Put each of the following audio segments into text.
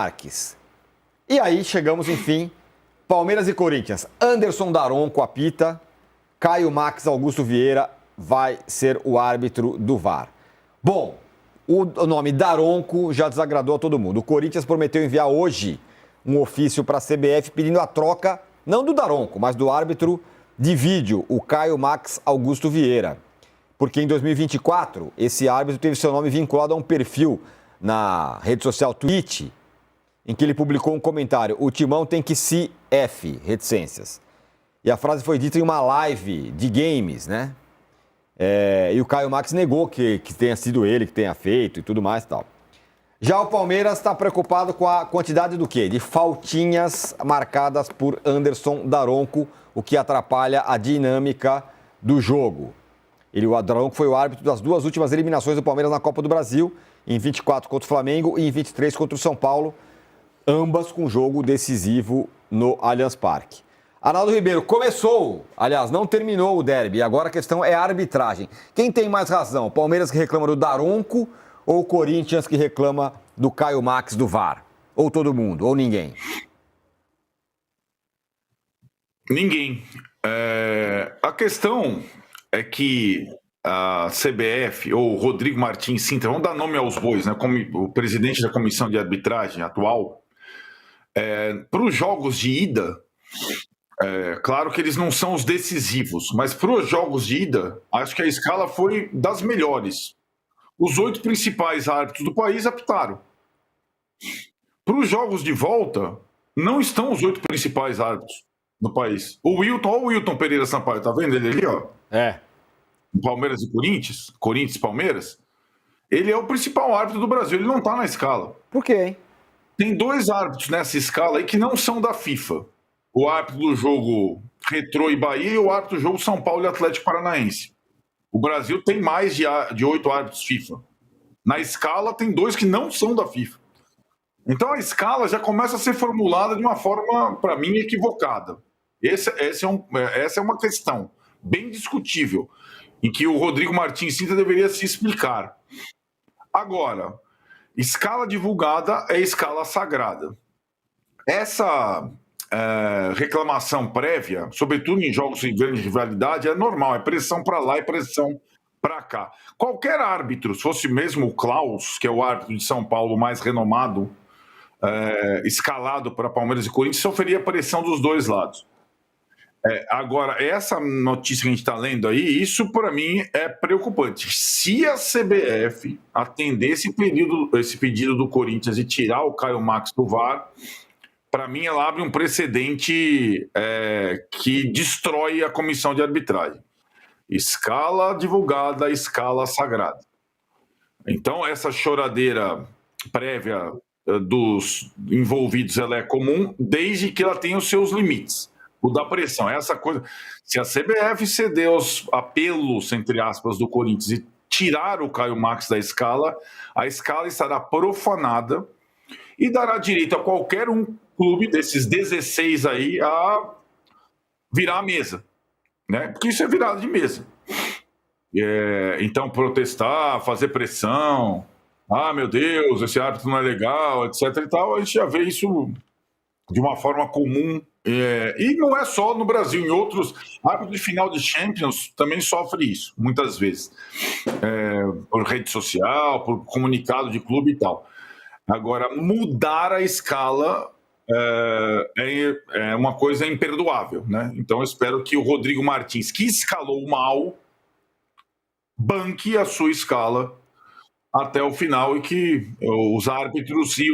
Marques. E aí chegamos, enfim, Palmeiras e Corinthians. Anderson Daronco apita, Caio Max Augusto Vieira vai ser o árbitro do VAR. Bom, o nome Daronco já desagradou a todo mundo. O Corinthians prometeu enviar hoje um ofício para a CBF pedindo a troca, não do Daronco, mas do árbitro de vídeo, o Caio Max Augusto Vieira. Porque em 2024, esse árbitro teve seu nome vinculado a um perfil na rede social Twitch, em que ele publicou um comentário: o Timão tem que se F, reticências. E a frase foi dita em uma live de games, né? E o Caio Max negou que tenha sido ele que tenha feito e tudo mais e tal. Já o Palmeiras está preocupado com a quantidade do quê? De faltinhas marcadas por Anderson Daronco, o que atrapalha a dinâmica do jogo. O Daronco foi o árbitro das duas últimas eliminações do Palmeiras na Copa do Brasil, em 24 contra o Flamengo e em 23 contra o São Paulo, ambas com jogo decisivo no Allianz Parque. Arnaldo Ribeiro, começou, aliás, não terminou o derby, agora a questão é a arbitragem. Quem tem mais razão, o Palmeiras que reclama do Daronco ou o Corinthians que reclama do Caio Max do VAR? Ou todo mundo, ou ninguém? Ninguém. A questão é que a CBF, ou Rodrigo Martins Sintra, vamos dar nome aos bois, né, como o presidente da comissão de arbitragem atual, para os jogos de ida, claro que eles não são os decisivos, mas para os jogos de ida, acho que a escala foi das melhores. Os 8 principais árbitros do país apitaram. Para os jogos de volta, não estão os 8 principais árbitros do país. Olha o Wilton Pereira Sampaio, tá vendo ele ali, ó? Palmeiras e Corinthians, Corinthians e Palmeiras. Ele é o principal árbitro do Brasil, ele não tá na escala. Por quê, hein? Tem 2 árbitros nessa escala aí que não são da FIFA. O árbitro do jogo Retrô e Bahia e o árbitro do jogo São Paulo e Atlético Paranaense. O Brasil tem mais de 8 árbitros FIFA. Na escala tem 2 que não são da FIFA. Então a escala já começa a ser formulada de uma forma, para mim, equivocada. Essa é uma questão bem discutível, em que o Rodrigo Martins Sintra deveria se explicar. Agora, escala divulgada é escala sagrada. Essa reclamação prévia, sobretudo em jogos de grande rivalidade, é normal, é pressão para lá e pressão para cá. Qualquer árbitro, se fosse mesmo o Klaus, que é o árbitro de São Paulo mais renomado, escalado para Palmeiras e Corinthians, sofreria pressão dos dois lados. Agora, essa notícia que a gente está lendo aí, isso para mim é preocupante. Se a CBF atender esse pedido do Corinthians e tirar o Caio Max do VAR, para mim ela abre um precedente que destrói a comissão de arbitragem. Escala divulgada, escala sagrada. Então, essa choradeira prévia dos envolvidos ela é comum, desde que ela tenha os seus limites. O da pressão, essa coisa. Se a CBF ceder aos apelos, entre aspas, do Corinthians e tirar o Caio Max da escala, a escala estará profanada e dará direito a qualquer clube desses 16 aí a virar a mesa, né? Porque isso é virada de mesa. Então, protestar, fazer pressão, meu Deus, esse árbitro não é legal, etc. e tal, a gente já vê isso de uma forma comum. E não é só no Brasil, em outros árbitros de final de Champions também sofre isso, muitas vezes, por rede social, por comunicado de clube e tal. Agora, mudar a escala é uma coisa imperdoável, né? Então, eu espero que o Rodrigo Martins, que escalou mal, banque a sua escala até o final e que os árbitros e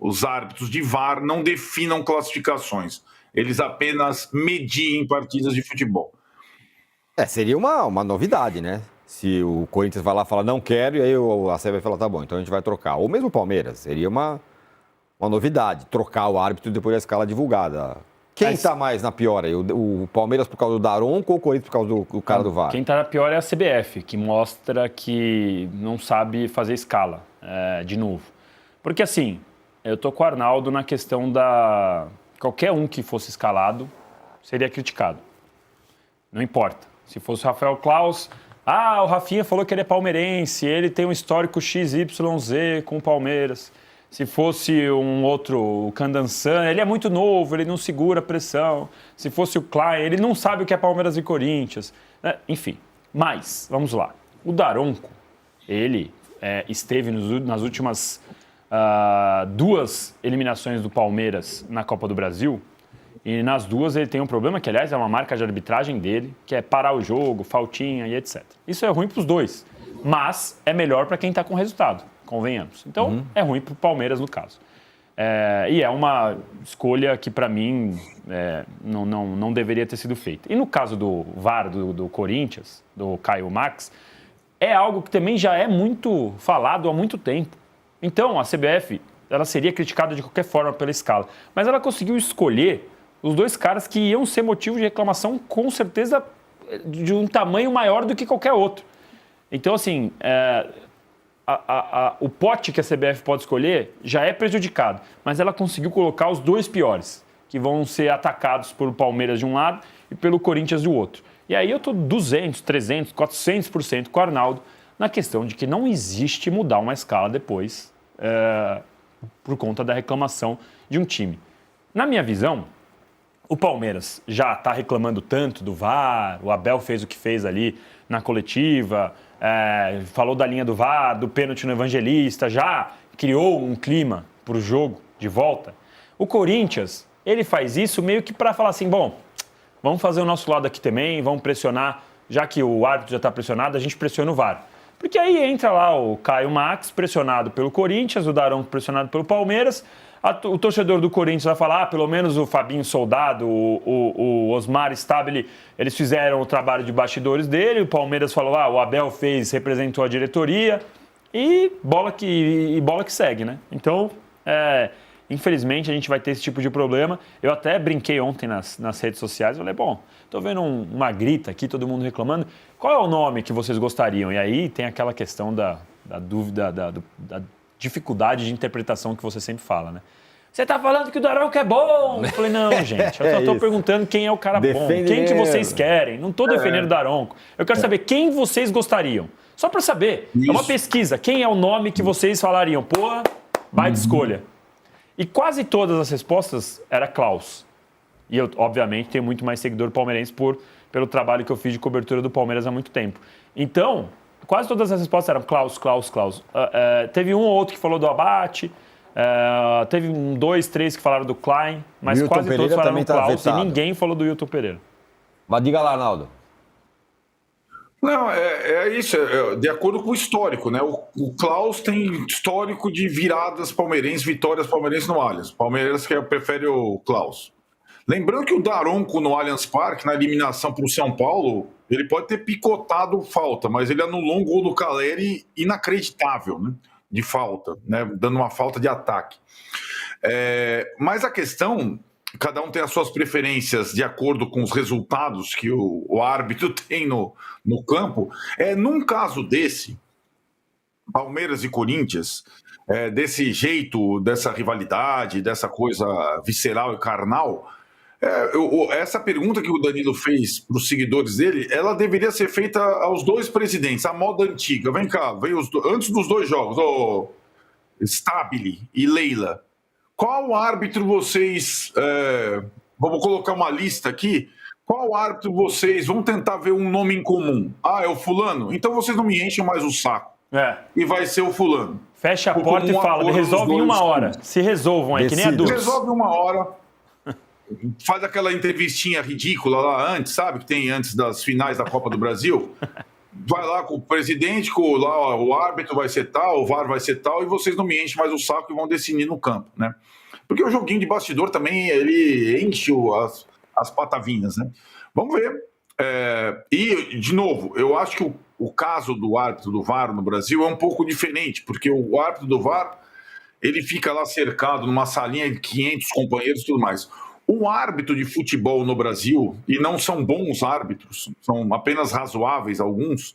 os árbitros de VAR não definam classificações. Eles apenas mediem partidas de futebol. Seria uma novidade, né? Se o Corinthians vai lá e fala, não quero, e aí a CBF vai falar, tá bom, então a gente vai trocar. Ou mesmo o Palmeiras, seria uma novidade, trocar o árbitro depois da escala divulgada. Quem está mais na pior aí? O Palmeiras por causa do Daronco ou o Corinthians por causa do cara do VAR? Quem está na pior é a CBF, que mostra que não sabe fazer escala, de novo. Porque assim, eu tô com o Arnaldo na questão da... Qualquer um que fosse escalado seria criticado. Não importa. Se fosse o Rafael Klaus... o Rafinha falou que ele é palmeirense, ele tem um histórico XYZ com o Palmeiras. Se fosse um outro, o Candançan, ele é muito novo, ele não segura a pressão. Se fosse o Klein, ele não sabe o que é Palmeiras e Corinthians. Enfim, mas, vamos lá. O Daronco, ele esteve nas últimas 2 eliminações do Palmeiras na Copa do Brasil. E nas 2 ele tem um problema, que aliás é uma marca de arbitragem dele, que é parar o jogo, faltinha e etc. Isso é ruim para os dois, mas é melhor para quem está com resultado, convenhamos. Então é ruim para o Palmeiras no caso. E é uma escolha que para mim não deveria ter sido feita. E no caso do VAR do Corinthians, do Caio Max, é algo que também já é muito falado há muito tempo. Então a CBF ela seria criticada de qualquer forma pela escala, mas ela conseguiu escolher os 2 caras que iam ser motivo de reclamação, com certeza, de um tamanho maior do que qualquer outro. Então, assim, o pote que a CBF pode escolher já é prejudicado, mas ela conseguiu colocar os 2 piores, que vão ser atacados pelo Palmeiras de um lado e pelo Corinthians do outro. E aí eu estou 200%, 300%, 400% com o Arnaldo na questão de que não existe mudar uma escala depois por conta da reclamação de um time. Na minha visão, o Palmeiras já está reclamando tanto do VAR, o Abel fez o que fez ali na coletiva, falou da linha do VAR, do pênalti no Evangelista, já criou um clima para o jogo de volta. O Corinthians, ele faz isso meio que para falar assim, bom, vamos fazer o nosso lado aqui também, vamos pressionar, já que o árbitro já está pressionado, a gente pressiona o VAR. Porque aí entra lá o Caio Max, pressionado pelo Corinthians, o Daronco pressionado pelo Palmeiras. O torcedor do Corinthians vai falar, pelo menos o Fabinho Soldado, o Osmar Stabile, eles fizeram o trabalho de bastidores dele. O Palmeiras falou, o Abel representou a diretoria. E bola que segue, né? Então, infelizmente, a gente vai ter esse tipo de problema. Eu até brinquei ontem nas redes sociais, falei, tô vendo uma grita aqui, todo mundo reclamando. Qual é o nome que vocês gostariam? E aí tem aquela questão da dúvida, da dificuldade de interpretação que você sempre fala, né? Você tá falando que o Daronco é bom? Eu falei, não, gente, eu só tô perguntando quem é o cara bom. Quem que vocês querem? Não tô defendendo o Daronco. Eu quero saber quem vocês gostariam. Só para saber. Isso. É uma pesquisa. Quem é o nome que vocês falariam? Vai de escolha. E quase todas as respostas era Klaus. E eu, obviamente, tenho muito mais seguidor palmeirense pelo trabalho que eu fiz de cobertura do Palmeiras há muito tempo. Então, quase todas as respostas eram Klaus. Teve um ou outro que falou do Abate, teve 2, 3 que falaram do Klein, mas Wilton quase Pereira todos falaram do Klaus vetado. E ninguém falou do Wilton Pereira. Mas diga lá, Arnaldo. Não, isso, de acordo com o histórico, né? O Klaus tem histórico de viradas palmeirenses, vitórias palmeirenses no Allianz. Palmeiras que prefere o Klaus. Lembrando que o Daronco no Allianz Parque, na eliminação para o São Paulo, ele pode ter picotado falta, mas ele anulou um gol do Caleri inacreditável, né? De falta, né? Dando uma falta de ataque. Mas a questão, cada um tem as suas preferências de acordo com os resultados que o árbitro tem no campo. Num caso desse, Palmeiras e Corinthians, desse jeito, dessa rivalidade, dessa coisa visceral e carnal, essa pergunta que o Danilo fez para os seguidores dele, ela deveria ser feita aos 2 presidentes, a moda antiga. Vem cá, antes dos 2 jogos, Stabile e Leila. Qual árbitro vocês... vamos colocar uma lista aqui. Qual árbitro vocês... Vamos tentar ver um nome em comum. É o fulano? Então vocês não me enchem mais o saco. E vai ser o fulano. Fecha a porta e fala, resolve em 1 hora. Se resolvam aí, que nem a dúvida. Resolve 1 hora. Faz aquela entrevistinha ridícula lá antes, sabe? Que tem antes das finais da Copa do Brasil. Vai lá com o presidente, o árbitro vai ser tal, o VAR vai ser tal, e vocês não me enchem mais o saco e vão decidir no campo, né? Porque o joguinho de bastidor também, ele enche as patavinas, né? Vamos ver. E, de novo, eu acho que o caso do árbitro do VAR no Brasil é um pouco diferente, porque o árbitro do VAR, ele fica lá cercado numa salinha de 500 companheiros e tudo mais. O árbitro de futebol no Brasil, e não são bons árbitros, são apenas razoáveis alguns,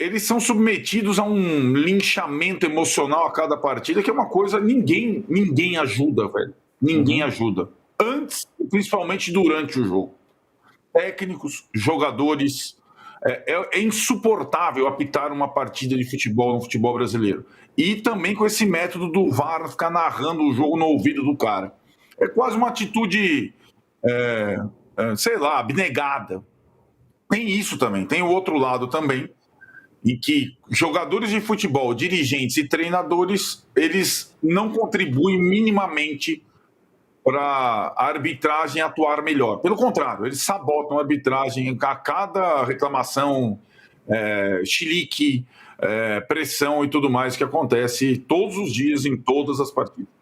eles são submetidos a um linchamento emocional a cada partida, que é uma coisa, ninguém ajuda, velho. Ninguém ajuda. Antes e principalmente durante o jogo. Técnicos, jogadores, É insuportável apitar uma partida de futebol no futebol brasileiro. E também com esse método do VAR ficar narrando o jogo no ouvido do cara. É quase uma atitude, sei lá, abnegada. Tem isso também, tem o outro lado também, em que jogadores de futebol, dirigentes e treinadores, eles não contribuem minimamente para a arbitragem atuar melhor. Pelo contrário, eles sabotam a arbitragem a cada reclamação, chilique, pressão e tudo mais que acontece todos os dias em todas as partidas.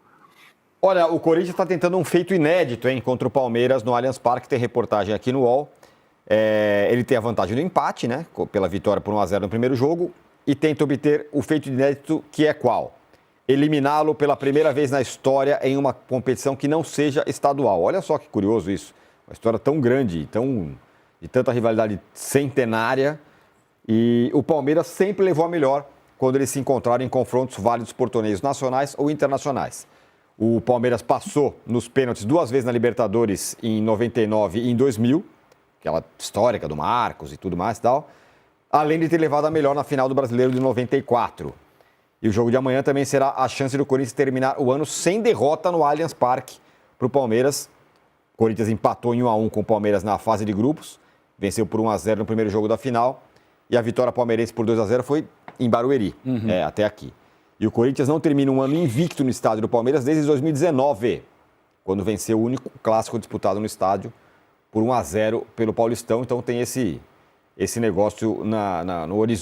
Olha, o Corinthians está tentando um feito inédito, hein, contra o Palmeiras no Allianz Parque. Tem reportagem aqui no UOL. Ele tem a vantagem do empate, né, pela vitória por 1-0 no primeiro jogo, e tenta obter o feito inédito, que é qual? Eliminá-lo pela primeira vez na história em uma competição que não seja estadual. Olha só que curioso isso. Uma história tão grande, de tanta rivalidade centenária. E o Palmeiras sempre levou a melhor quando eles se encontraram em confrontos válidos por torneios nacionais ou internacionais. O Palmeiras passou nos pênaltis 2 vezes na Libertadores, em 99 e em 2000, aquela histórica do Marcos e tudo mais e tal, além de ter levado a melhor na final do Brasileiro de 94. E o jogo de amanhã também será a chance do Corinthians terminar o ano sem derrota no Allianz Parque para o Palmeiras. O Corinthians empatou em 1-1 com o Palmeiras na fase de grupos, venceu por 1-0 no primeiro jogo da final, e a vitória palmeirense por 2-0 foi em Barueri, até aqui. E o Corinthians não termina um ano invicto no estádio do Palmeiras desde 2019, quando venceu o único clássico disputado no estádio por 1-0 pelo Paulistão. Então tem esse negócio no horizonte.